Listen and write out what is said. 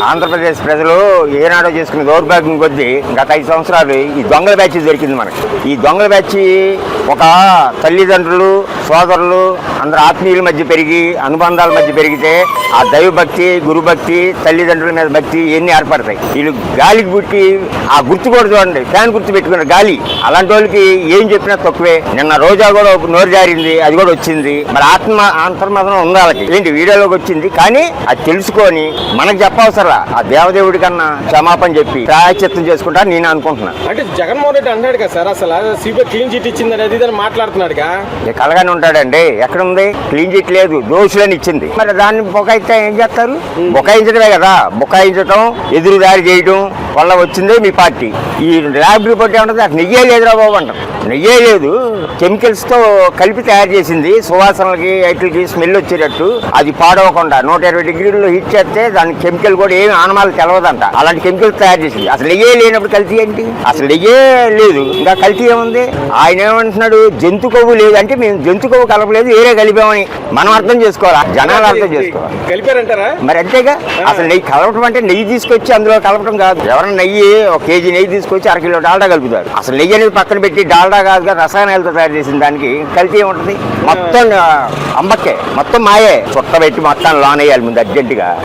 ఆంధ్రప్రదేశ్ ప్రజలు ఏనాడో చేసుకున్న దౌర్భాగ్యం కొద్దీ గత 5 సంవత్సరాలు ఈ దొంగల బ్యాచ్ దొరికింది మనకి. ఈ దొంగల బ్యాచ్ ఒక తల్లిదండ్రులు సోదరులు అందరు ఆత్మీయుల మధ్య పెరిగి అనుబంధాల మధ్య పెరిగితే ఆ దైవభక్తి గురుభక్తి తల్లిదండ్రుల మీద భక్తి ఇవన్నీ ఏర్పడతాయి. వీళ్ళు గాలికి పుట్టి ఆ గుర్తు కూడా చూడండి, ఫ్యాన్ గుర్తు పెట్టుకున్నారు గాలి. అలాంటి వాళ్ళకి ఏం చెప్పినా తక్కువే. నిన్న రోజా కూడా నోరు జారింది, అది కూడా వచ్చింది. మరి అంతర్మతం ఉంది వాళ్ళకి, ఏంటి వీడియోలోకి వచ్చింది. కానీ అది తెలుసుకొని మనకు చెప్పవసరా ఆ దేవదేవుడి కన్నా క్షమాపణ చెప్పి ప్రాయశ్చిత్తం చేసుకుంటా నేను అనుకుంటున్నా. అంటే జగన్మోహన్ రెడ్డి అంటాడు కదా సార్, అసలు సిబిఐ క్లీన్ చిట్ ఇచ్చింది అనేది మాట్లాడుతున్నాడుగా. కలగానే ఉంటాడండి, ఎక్కడుంది క్లీన్ చిట్ లేదు, దోషులని ఇచ్చింది. మరి దాన్ని బొకాయిస్తే ఏం చేస్తారు? బొకాయించడమే కదా, బొకాయించడం ఎదురుదారి చేయడం వల్ల వచ్చిందే మీ పార్టీ. ఈ ల్యాబ్ రిపోర్ట్ ఏమంటుంది, నాకు నెయ్యే లేదురా బాబు అంటారు. నెయ్యే లేదు, కెమికల్స్ తో కలిపి తయారు చేసింది, సువాసనలకి వాటికి స్మెల్ వచ్చేటట్టు. అది పాడవకుండా 120 డిగ్రీల్లో హీట్ చేస్తే దాని కెమికల్ కూడా ఏమి ఆనమాలు తెలవదంట. అలాంటి కెమికల్స్ తయారు చేసింది. అసలు నెయ్యే లేనప్పుడు కల్తీ ఏంటి? అసలు నెయ్యే లేదు, ఇంకా కల్తీ ఏముంది? ఆయన ఏమంటున్నాడు, జంతు కొవ్వు లేదు అంటే మేము జంతు కొవ్వు కలపలేదు, వేరే కలిపామని మనం అర్థం చేసుకోవాలి, జనాలు అర్థం చేసుకోవాలి. కలిపారంటారా? మరి అంతేగా. అసలు నెయ్యి కలపడం అంటే నెయ్యి తీసుకొచ్చి అందులో కలపడం కాదు. ఎవరైనా నెయ్యి 1 కేజీ నెయ్యి తీసుకొచ్చి 1 కిలో డాల్డా కలుపుతారు. అసలు నెయ్యి అనేది పక్కన పెట్టి డాల్డా కాదుగా రసాయనాలతో తయారు చేసిన దానికి కల్తీ ఏముంటుంది? మొత్తం అంబక్కే, మొత్తం మాయే. చుట్టబెట్టి మొత్తం లోన్ వేయాలి ముందు అర్జెంటుగా.